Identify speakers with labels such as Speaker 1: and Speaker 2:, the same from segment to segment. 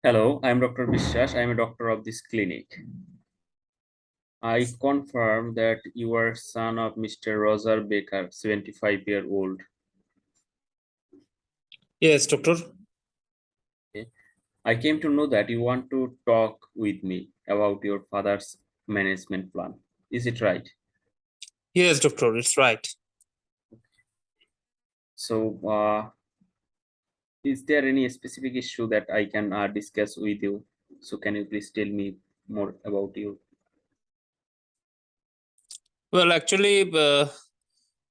Speaker 1: Hello, I'm Dr. Biswas. I'm a doctor of this clinic. I confirm that you are son of Mr. Roger Baker, 75-year-old.
Speaker 2: Yes, doctor.
Speaker 1: Okay. I came to know that you want to talk with me about your father's management plan. Is it right?
Speaker 2: Yes, doctor. It's right.
Speaker 1: So, is there any specific issue that I can discuss with you? So, can you please tell me more about you?
Speaker 2: Well, actually,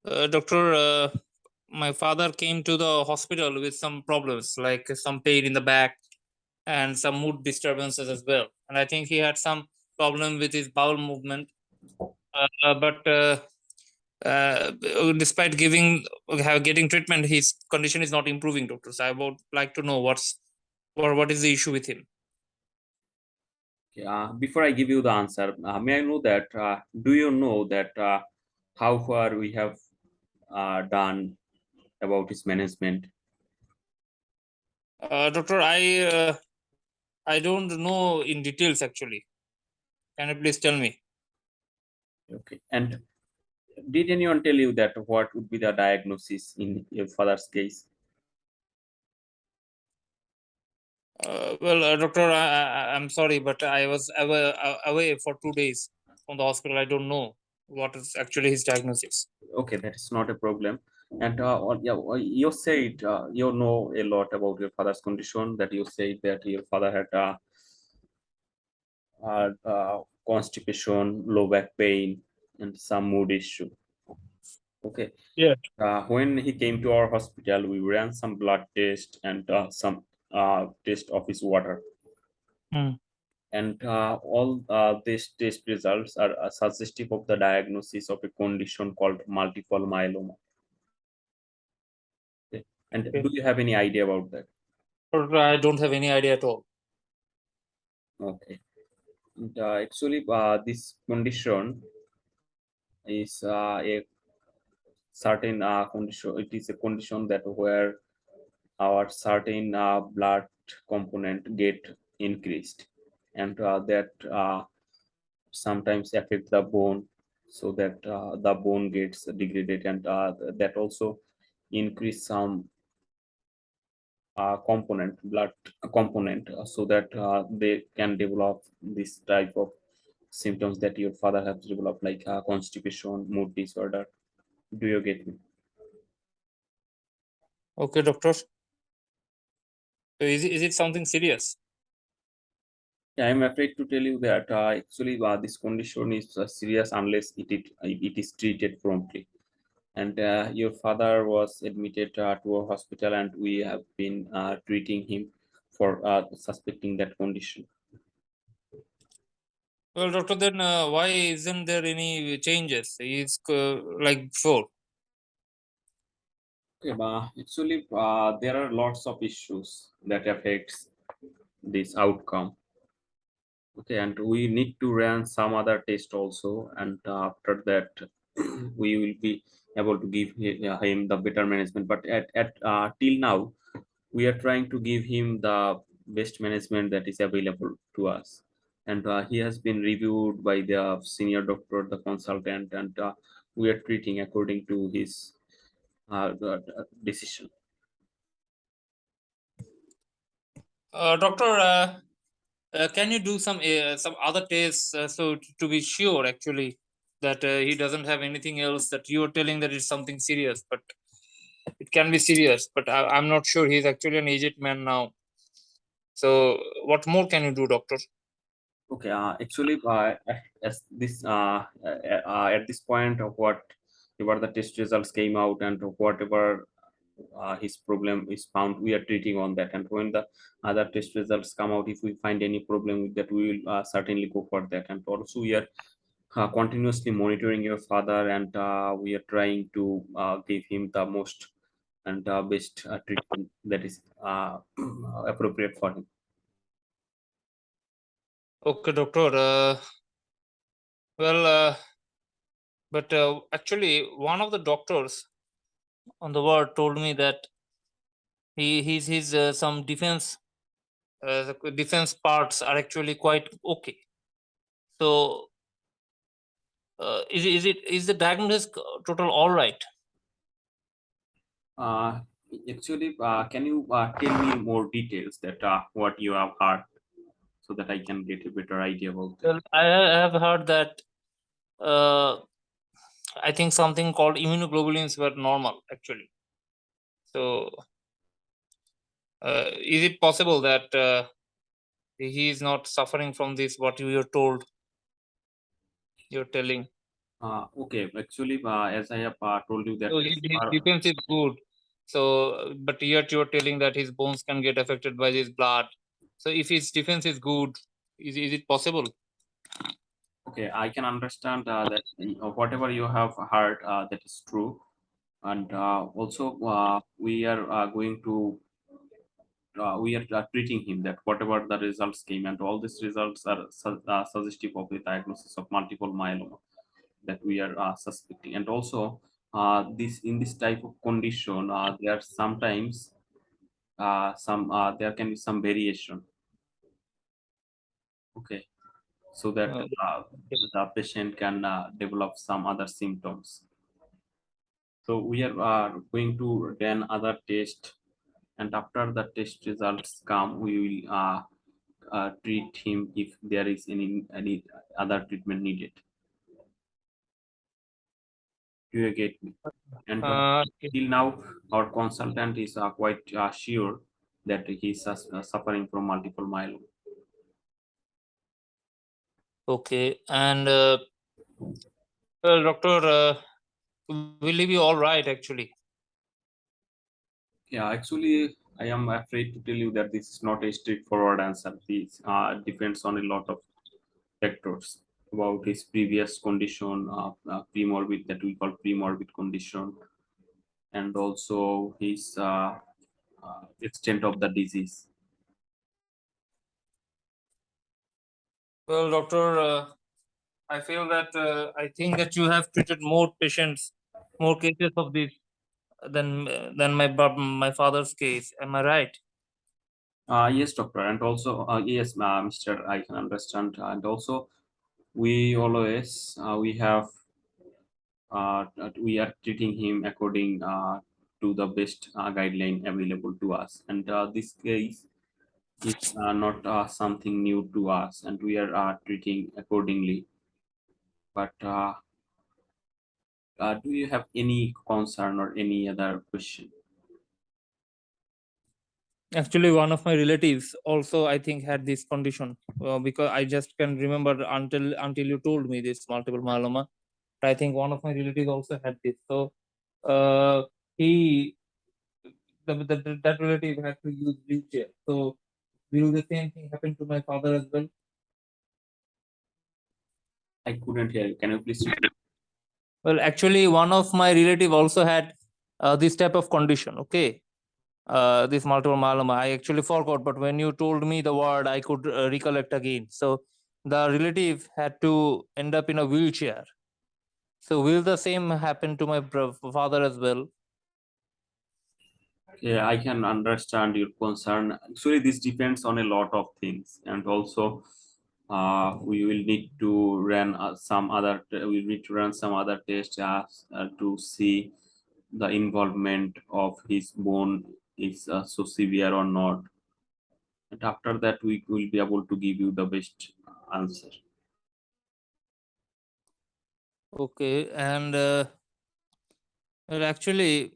Speaker 2: doctor, my father came to the hospital with some problems, like some pain in the back and some mood disturbances as well. And I think he had some problem with his bowel movement. But despite getting treatment, his condition is not improving, doctor. So I would like to know what is the issue with him.
Speaker 1: Okay, before I give you the answer, may I know that do you know that how far we have done about his management?
Speaker 2: Doctor, I don't know in details actually. Can you please tell me?
Speaker 1: Okay, and did anyone tell you that what would be the diagnosis in your father's case?
Speaker 2: Well, doctor, I'm sorry, but I was away for 2 days from the hospital. I don't know what is actually his diagnosis.
Speaker 1: Okay, that is not a problem. And yeah, you said you know a lot about your father's condition. That you said that your father had constipation, low back pain, and some mood issue. Okay.
Speaker 2: Yeah.
Speaker 1: When he came to our hospital, we ran some blood test and some test of his water.
Speaker 2: Hmm.
Speaker 1: And all these test results are suggestive of the diagnosis of a condition called multiple myeloma. Okay. And
Speaker 2: Okay.
Speaker 1: do you have any idea about that?
Speaker 2: Doctor, I don't have any idea at all.
Speaker 1: Okay. And, actually, this condition is a certain condition. It is a condition that where our certain blood component get increased, and that sometimes affect the bone, so that the bone gets degraded, and that also increase some component blood component, so that they can develop this type of symptoms that your father has developed, like constipation, mood disorder. Do you get me?
Speaker 2: Okay, doctor. So is it something serious?
Speaker 1: Yeah, I'm afraid to tell you that actually this condition is serious unless it is treated promptly. And your father was admitted to a hospital, and we have been treating him for suspecting that condition.
Speaker 2: Well, doctor, then why isn't there any changes? He's like before.
Speaker 1: Okay, actually, there are lots of issues that affects this outcome. Okay, and we need to run some other test also, and after that, we will be able to give him the better management. But at till now, we are trying to give him the best management that is available to us, and he has been reviewed by the senior doctor, the consultant, and we are treating according to his decision.
Speaker 2: Doctor, can you do some other tests so to be sure actually that he doesn't have anything else that you are telling that it's something serious, but it can be serious. But I'm not sure. He's actually an aged man now. So what more can you do, doctor?
Speaker 1: Okay, actually, as this at this point of whatever the test results came out, and whatever his problem is found, we are treating on that. And when the other test results come out, if we find any problem with that, we will certainly go for that. And also, we are continuously monitoring your father, and we are trying to give him the most and best treatment that is appropriate for him.
Speaker 2: Okay, doctor. Well, but actually, one of the doctors on the ward told me that he's some defense the defense parts are actually quite okay. So is the diagnosis total all right?
Speaker 1: Uh, Actually, can you tell me more details that what you have heard so that I can get a better idea about it?
Speaker 2: Well, I have heard that uh, I think something called immunoglobulins were normal actually. So is it possible that he is not suffering from this? What you are told, you're telling.
Speaker 1: Okay, actually, as I have told you that
Speaker 2: So
Speaker 1: as
Speaker 2: his
Speaker 1: far,
Speaker 2: defense is good. So, but yet you're telling that his bones can get affected by this blood. So if his defense is good, is it possible?
Speaker 1: okay, I can understand that whatever you have heard that is true, and also we are treating him that whatever the results came, and all these results are suggestive of the diagnosis of multiple myeloma that we are suspecting. And also this in this type of condition there are sometimes there can be some variation, okay, so that
Speaker 2: Uh, okay.
Speaker 1: the patient can develop some other symptoms. So we are going to run other test, and after the test results come, we will treat him if there is any other treatment needed. Do you get me? And
Speaker 2: Okay.
Speaker 1: till now, our consultant is quite sure that he is suffering from multiple myeloma.
Speaker 2: Okay. And well, doctor, will he be all right? Actually,
Speaker 1: Yeah, actually, I am afraid to tell you that this is not a straightforward answer. This depends on a lot of factors about his previous condition, premorbid, that we call premorbid condition, and also his extent of the disease.
Speaker 2: well, doctor, I feel that I think that you have treated more patients, more cases of this than my father's case. Am I right?
Speaker 1: Yes, doctor, and also yes, Mister, I can understand, and also we always we are treating him according to the best guideline available to us, and this case is not something new to us, and we are treating accordingly. But do you have any concern or any other question?
Speaker 2: Actually, one of my relatives also, I think, had this condition. Because I just can remember until you told me this multiple myeloma. I think one of my relatives also had this. So, he that relative had to use wheelchair. So, will the same thing happen to my father as well?
Speaker 1: I couldn't hear you. Can you please repeat?
Speaker 2: Well, actually, one of my relative also had this type of condition. Okay, this multiple myeloma. I actually forgot, but when you told me the word, I could recollect again. So the relative had to end up in a wheelchair. So will the same happen to my father as well?
Speaker 1: Yeah, I can understand your concern. Actually, this depends on a lot of things, and also we will need to run we need to run some other tests to see the involvement of his bone is so severe or not. And after that, we will be able to give you the best answer.
Speaker 2: Okay, and well, actually,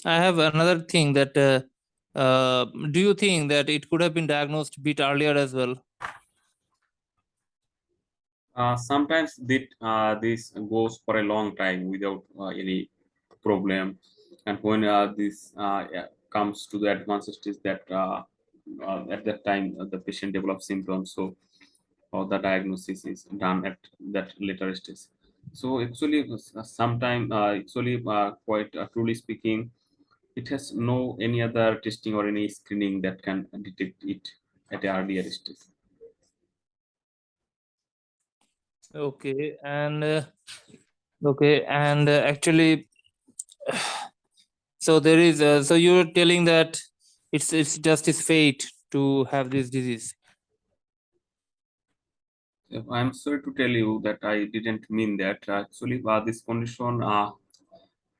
Speaker 2: I have another thing that. Do you think that it could have been diagnosed a bit earlier as well?
Speaker 1: Sometimes this goes for a long time without any problem, and when this yeah, comes to the advanced stage, that at that time the patient develops symptoms, so the diagnosis is done at that later stage. So actually, sometime actually quite truly speaking, it has no any other testing or any screening that can detect it at an earlier stage.
Speaker 2: Okay, and actually, so there is. So you're telling that it's just his fate to have this disease?
Speaker 1: I'm sorry to tell you that I didn't mean that. Actually, this condition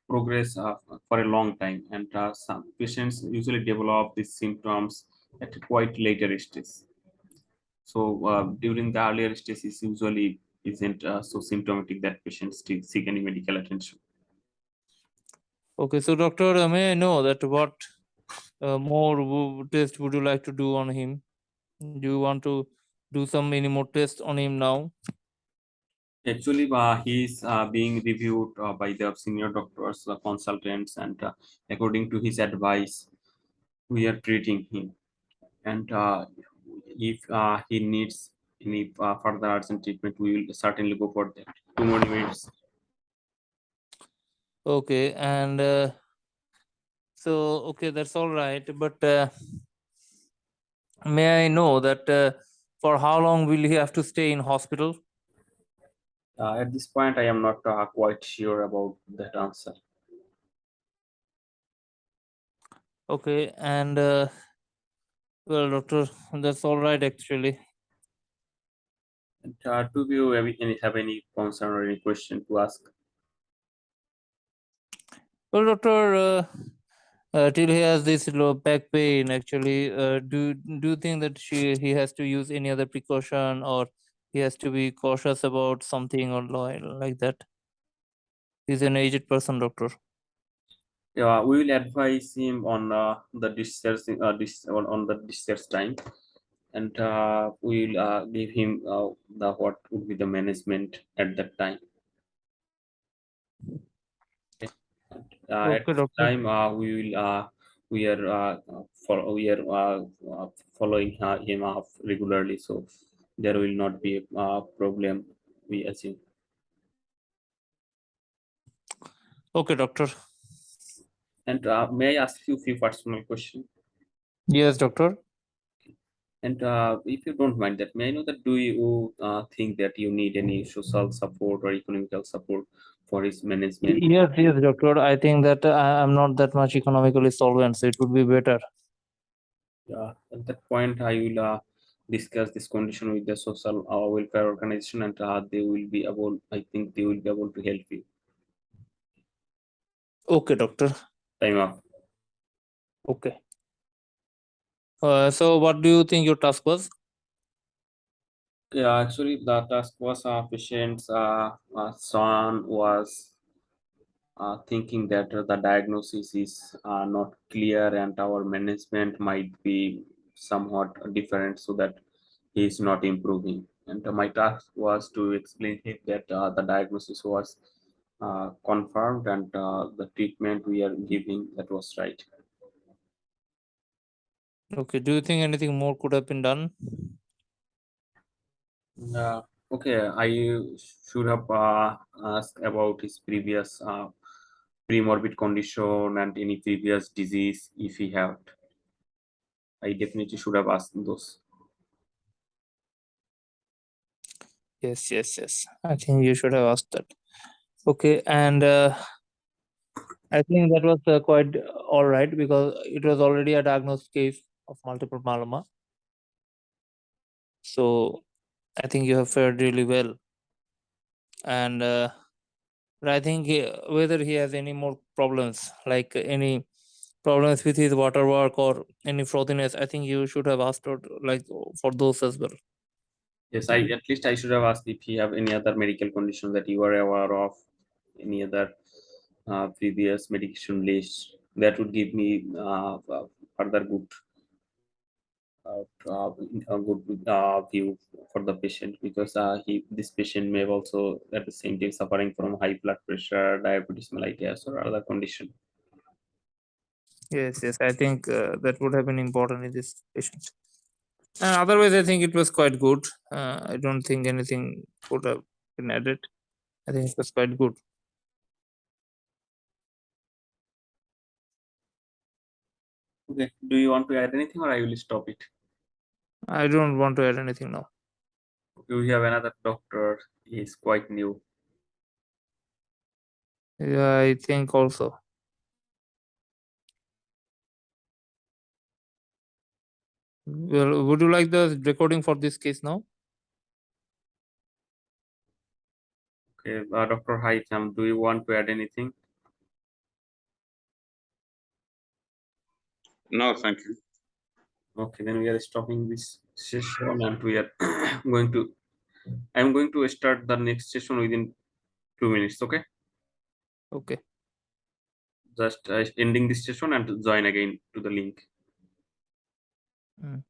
Speaker 1: progress for a long time, and some patients usually develop these symptoms at a quite later stage. So during the earlier stages, usually isn't so symptomatic that patients still seek any medical attention.
Speaker 2: Okay, so doctor, may I know that what more test would you like to do on him? Do you want to do some any more tests on him now?
Speaker 1: Actually, he is being reviewed by the senior doctors, the consultants, and according to his advice, we are treating him. And if he needs any further urgent treatment, we will certainly go for that. 2 more minutes.
Speaker 2: Okay, and so okay, that's all right. But may I know that for how long will he have to stay in hospital?
Speaker 1: At this point, I am not quite sure about that answer.
Speaker 2: Okay, and well, doctor, that's all right actually.
Speaker 1: And, do you have any concern or any question to ask?
Speaker 2: Well, doctor, till he has this low back pain, actually, do you think that he has to use any other precaution, or he has to be cautious about something or like that? He's an aged person, doctor.
Speaker 1: Yeah, we will advise him on the discharge on the discharge time, and we will give him the what would be the management at that time. Okay. At
Speaker 2: Okay,
Speaker 1: this
Speaker 2: doctor.
Speaker 1: time, we are we are following him up regularly, so there will not be a problem. We assume.
Speaker 2: Okay, doctor.
Speaker 1: And may I ask you a few personal questions?
Speaker 2: Yes, doctor.
Speaker 1: And if you don't mind that, may I know that do you think that you need any social support or economical support for his management?
Speaker 2: Yes, yes, doctor. I think that I'm not that much economically solvent, so it would be better.
Speaker 1: At that point, I will discuss this condition with the social welfare organization, and they will be able. I think they will be able to help you.
Speaker 2: Okay, doctor.
Speaker 1: Time up.
Speaker 2: Okay. So, what do you think your task was?
Speaker 1: Yeah, actually, the task was patient's son was thinking that the diagnosis is not clear and our management might be somewhat different so that he is not improving. And my task was to explain him that the diagnosis was confirmed and the treatment we are giving that was right.
Speaker 2: Okay. Do you think anything more could have been done?
Speaker 1: Okay, I should have asked about his previous premorbid condition and any previous disease if he had. I definitely should have asked those.
Speaker 2: Yes, yes, yes. I think you should have asked that. Okay, and I think that was quite all right because it was already a diagnosed case of multiple myeloma. So I think you have fared really well. And but I think whether he has any more problems, like any problems with his water work or any frothiness, I think you should have asked out, like for those as well.
Speaker 1: Yes, I at least I should have asked if you have any other medical condition that you are aware of, any other previous medication list that would give me further good a good view for the patient because he this patient may also at the same time suffering from high blood pressure, diabetes mellitus, or other condition.
Speaker 2: Yes, yes. I think that would have been important in this patient. Otherwise, I think it was quite good. I don't think anything could have been added. I think it was quite good.
Speaker 1: Okay, do you want to add anything or I will stop it?
Speaker 2: I don't want to add anything now.
Speaker 1: Do you have another doctor? He is quite new.
Speaker 2: Yeah, I think also. Well, would you like the recording for this case now?
Speaker 1: Okay, Dr. Haitham, do you want to add anything?
Speaker 3: No, thank you.
Speaker 1: Okay, then we are stopping this session and we are going to, I'm going to start the next session within 2 minutes. Okay,
Speaker 2: Okay.
Speaker 1: just ending this session and join again to the link.
Speaker 2: Mm.